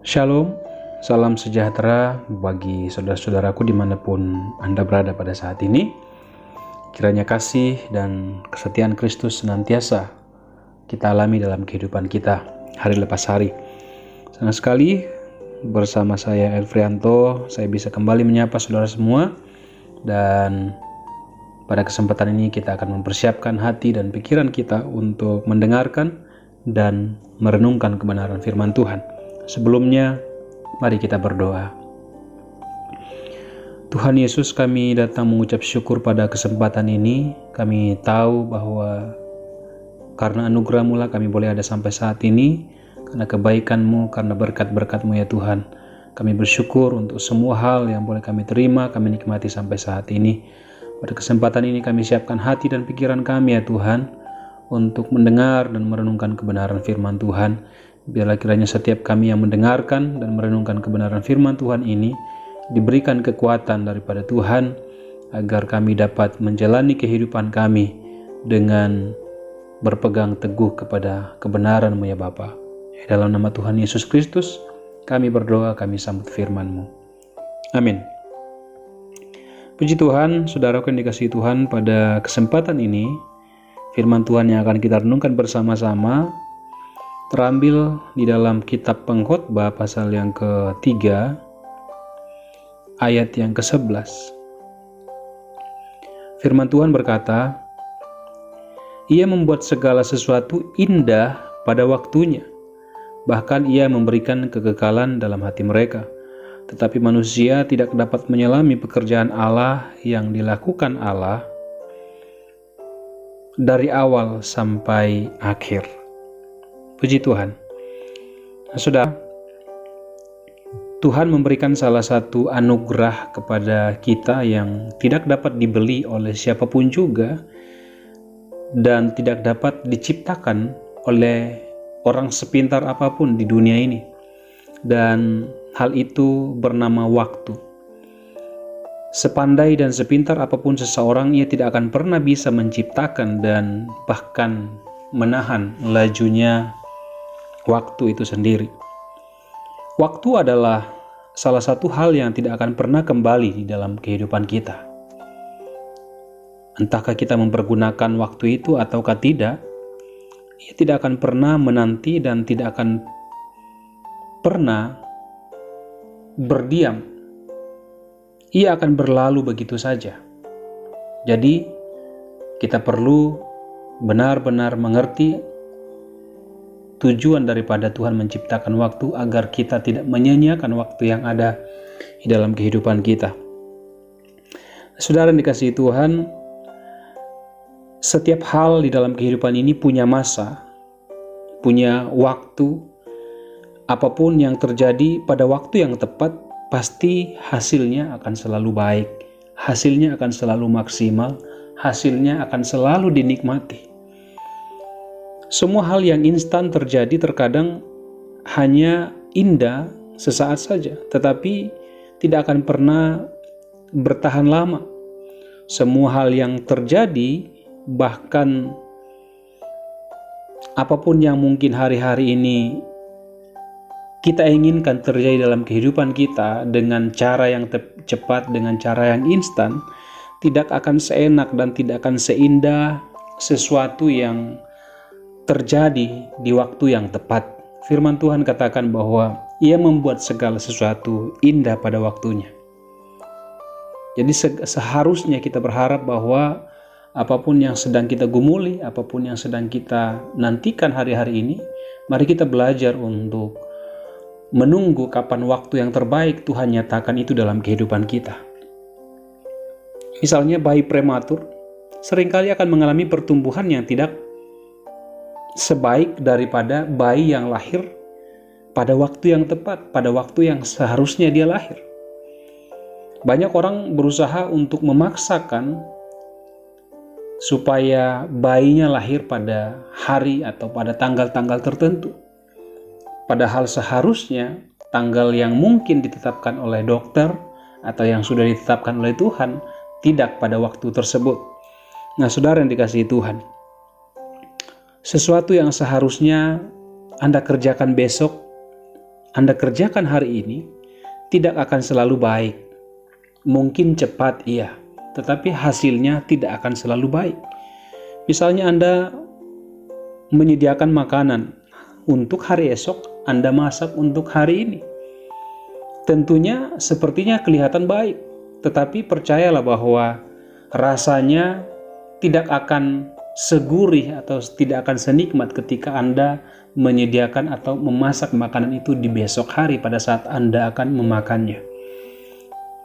Shalom, salam sejahtera bagi saudara-saudaraku dimanapun Anda berada pada saat ini. Kiranya kasih dan kesetiaan Kristus senantiasa kita alami dalam kehidupan kita hari lepas hari. Senang sekali bersama saya Elfrianto, saya bisa kembali menyapa saudara semua. Dan pada kesempatan ini kita akan mempersiapkan hati dan pikiran kita untuk mendengarkan dan merenungkan kebenaran firman Tuhan. Sebelumnya, mari kita berdoa. Tuhan Yesus, kami datang mengucap syukur pada kesempatan ini. Kami tahu bahwa karena anugerah-Mu lah kami boleh ada sampai saat ini. Karena kebaikan-Mu, karena berkat-berkat-Mu ya Tuhan. Kami bersyukur untuk semua hal yang boleh kami terima, kami nikmati sampai saat ini. Pada kesempatan ini kami siapkan hati dan pikiran kami ya Tuhan, untuk mendengar dan merenungkan kebenaran firman Tuhan. Biarlah kiranya setiap kami yang mendengarkan dan merenungkan kebenaran firman Tuhan ini diberikan kekuatan daripada Tuhan, agar kami dapat menjalani kehidupan kami dengan berpegang teguh kepada kebenaran-Mu ya Bapa. Dalam nama Tuhan Yesus Kristus kami berdoa, kami sambut firman-Mu. Amin. Puji Tuhan, saudaraku yang dikasihi Tuhan, pada kesempatan ini firman Tuhan yang akan kita renungkan bersama-sama terambil di dalam kitab Pengkhotbah pasal yang ke-3 ayat yang ke-11. Firman Tuhan berkata, "Ia membuat segala sesuatu indah pada waktunya, bahkan Ia memberikan kekekalan dalam hati mereka. Tetapi manusia tidak dapat menyelami pekerjaan Allah yang dilakukan Allah dari awal sampai akhir." Puji Tuhan. Saudara, Tuhan memberikan salah satu anugerah kepada kita yang tidak dapat dibeli oleh siapapun juga dan tidak dapat diciptakan oleh orang sepintar apapun di dunia ini. Dan hal itu bernama waktu. Sepandai dan sepintar apapun seseorang, ia tidak akan pernah bisa menciptakan dan bahkan menahan lajunya waktu itu sendiri. Waktu adalah salah satu hal yang tidak akan pernah kembali di dalam kehidupan kita. Entahkah kita mempergunakan waktu itu ataukah tidak, ia tidak akan pernah menanti dan tidak akan pernah berdiam. Ia akan berlalu begitu saja. Jadi, kita perlu benar-benar mengerti tujuan daripada Tuhan menciptakan waktu, agar kita tidak menyia-nyiakan waktu yang ada di dalam kehidupan kita. Saudara yang dikasihi Tuhan, setiap hal di dalam kehidupan ini punya masa, punya waktu. Apapun yang terjadi pada waktu yang tepat, pasti hasilnya akan selalu baik, hasilnya akan selalu maksimal, hasilnya akan selalu dinikmati. Semua hal yang instan terjadi terkadang hanya indah sesaat saja, tetapi tidak akan pernah bertahan lama. Semua hal yang terjadi, bahkan apapun yang mungkin hari-hari ini kita inginkan terjadi dalam kehidupan kita dengan cara yang cepat, dengan cara yang instan, tidak akan seenak dan tidak akan seindah sesuatu yang terjadi di waktu yang tepat. Firman Tuhan katakan bahwa Ia membuat segala sesuatu indah pada waktunya. Jadi seharusnya kita berharap bahwa apapun yang sedang kita gumuli, apapun yang sedang kita nantikan hari-hari ini, mari kita belajar untuk menunggu kapan waktu yang terbaik Tuhan nyatakan itu dalam kehidupan kita. Misalnya bayi prematur seringkali akan mengalami pertumbuhan yang tidak sebaik daripada bayi yang lahir pada waktu yang tepat, pada waktu yang seharusnya dia lahir. Banyak orang berusaha untuk memaksakan supaya bayinya lahir pada hari atau pada tanggal-tanggal tertentu. Padahal seharusnya tanggal yang mungkin ditetapkan oleh dokter atau yang sudah ditetapkan oleh Tuhan tidak pada waktu tersebut. Nah, saudara yang dikasihi Tuhan, sesuatu yang seharusnya Anda kerjakan besok Anda kerjakan hari ini tidak akan selalu baik. Mungkin cepat iya, tetapi hasilnya tidak akan selalu baik. Misalnya Anda menyediakan makanan untuk hari esok, Anda masak untuk hari ini. Tentunya sepertinya kelihatan baik, tetapi percayalah bahwa rasanya tidak akan segurih atau tidak akan senikmat ketika Anda menyediakan atau memasak makanan itu di besok hari pada saat Anda akan memakannya.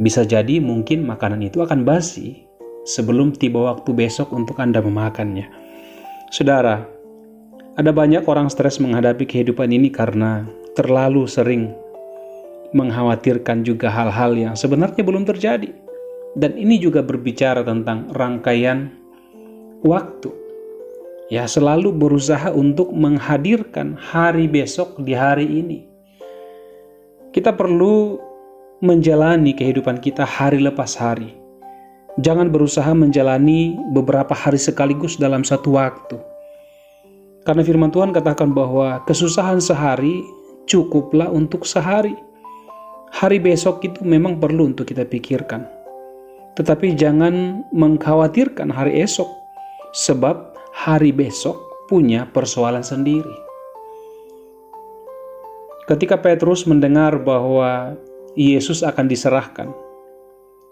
Bisa jadi mungkin makanan itu akan basi sebelum tiba waktu besok untuk Anda memakannya. Saudara, ada banyak orang stres menghadapi kehidupan ini karena terlalu sering mengkhawatirkan juga hal-hal yang sebenarnya belum terjadi. Dan ini juga berbicara tentang rangkaian waktu. Ya, selalu berusaha untuk menghadirkan hari besok di hari ini. Kita perlu menjalani kehidupan kita hari lepas hari. Jangan berusaha menjalani beberapa hari sekaligus dalam satu waktu. Karena firman Tuhan katakan bahwa kesusahan sehari cukuplah untuk sehari. Hari besok itu memang perlu untuk kita pikirkan. Tetapi jangan mengkhawatirkan hari esok, sebab hari besok punya persoalan sendiri. Ketika Petrus mendengar bahwa Yesus akan diserahkan,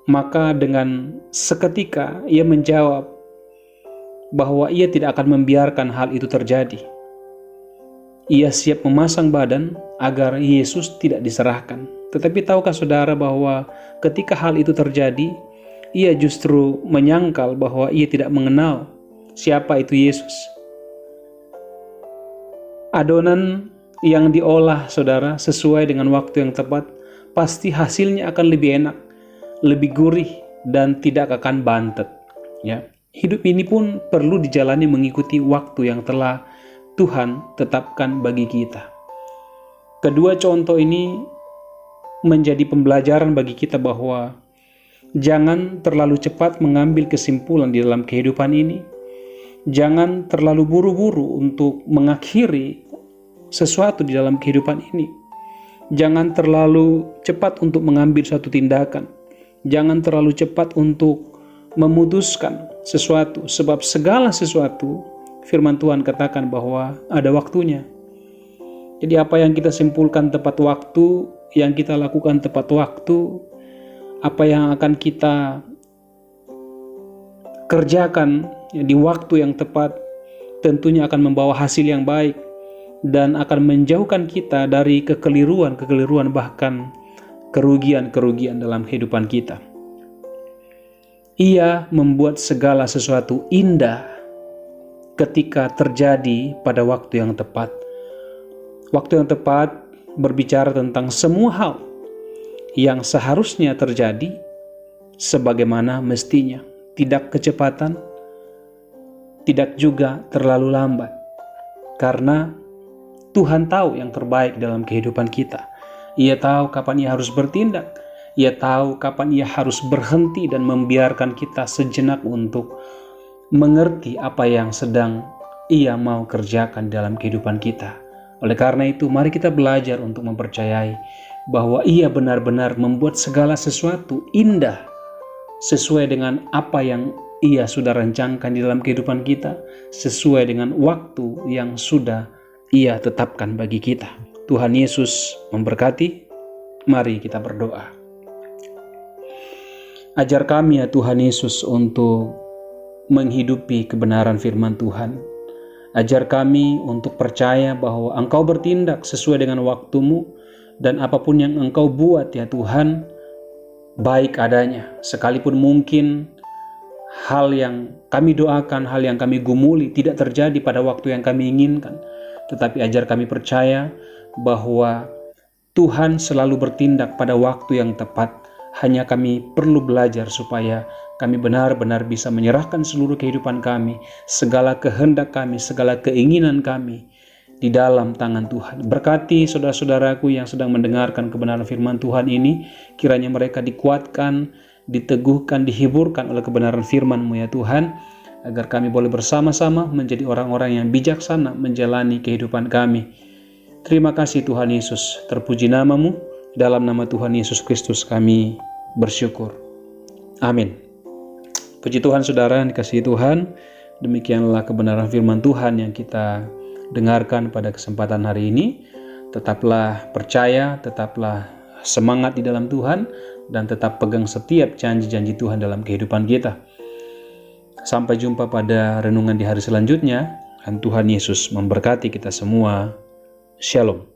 maka dengan seketika ia menjawab bahwa ia tidak akan membiarkan hal itu terjadi. Ia siap memasang badan agar Yesus tidak diserahkan. Tetapi tahukah saudara bahwa ketika hal itu terjadi, ia justru menyangkal bahwa ia tidak mengenal siapa itu Yesus. Adonan yang diolah saudara sesuai dengan waktu yang tepat, pasti hasilnya akan lebih enak, lebih gurih, dan tidak akan bantet. Ya, hidup ini pun perlu dijalani mengikuti waktu yang telah Tuhan tetapkan bagi kita. Kedua contoh ini menjadi pembelajaran bagi kita bahwa jangan terlalu cepat mengambil kesimpulan di dalam kehidupan ini. Jangan terlalu buru-buru untuk mengakhiri sesuatu di dalam kehidupan ini. Jangan terlalu cepat untuk mengambil suatu tindakan. Jangan terlalu cepat untuk memutuskan sesuatu, sebab segala sesuatu firman Tuhan katakan bahwa ada waktunya. Jadi apa yang kita simpulkan tepat waktu, yang kita lakukan tepat waktu, apa yang akan kita kerjakan di waktu yang tepat, tentunya akan membawa hasil yang baik dan akan menjauhkan kita dari kekeliruan, bahkan kerugian dalam kehidupan kita. Ia membuat segala sesuatu indah ketika terjadi pada waktu yang tepat. Waktu yang tepat berbicara tentang semua hal yang seharusnya terjadi sebagaimana mestinya. Tidak kecepatan, tidak juga terlalu lambat. Karena Tuhan tahu yang terbaik dalam kehidupan kita. Ia tahu kapan ia harus bertindak. Ia tahu kapan ia harus berhenti dan membiarkan kita sejenak untuk mengerti apa yang sedang ia mau kerjakan dalam kehidupan kita. Oleh karena itu, mari kita belajar untuk mempercayai bahwa ia benar-benar membuat segala sesuatu indah sesuai dengan apa yang ia sudah rancangkan di dalam kehidupan kita, sesuai dengan waktu yang sudah ia tetapkan bagi kita. Tuhan Yesus memberkati. Mari kita berdoa. Ajar kami ya Tuhan Yesus untuk menghidupi kebenaran firman Tuhan. Ajar kami untuk percaya bahwa Engkau bertindak sesuai dengan waktumu, dan apapun yang Engkau buat ya Tuhan, baik adanya. Sekalipun mungkin hal yang kami doakan, hal yang kami gumuli tidak terjadi pada waktu yang kami inginkan. Tetapi ajar kami percaya bahwa Tuhan selalu bertindak pada waktu yang tepat. Hanya kami perlu belajar supaya kami benar-benar bisa menyerahkan seluruh kehidupan kami, segala kehendak kami, segala keinginan kami di dalam tangan Tuhan. Berkati saudara-saudaraku yang sedang mendengarkan kebenaran firman Tuhan ini, kiranya mereka dikuatkan, diteguhkan, dihiburkan oleh kebenaran firman-Mu ya Tuhan, agar kami boleh bersama-sama menjadi orang-orang yang bijaksana menjalani kehidupan kami. Terima kasih Tuhan Yesus, terpuji namamu. Dalam nama Tuhan Yesus Kristus kami bersyukur. Amin. Puji Tuhan saudara yang dikasihi Tuhan, demikianlah kebenaran firman Tuhan yang kita dengarkan pada kesempatan hari ini. Tetaplah percaya, tetaplah semangat di dalam Tuhan, dan tetap pegang setiap janji-janji Tuhan dalam kehidupan kita. Sampai jumpa pada renungan di hari selanjutnya, dan Tuhan Yesus memberkati kita semua. Shalom.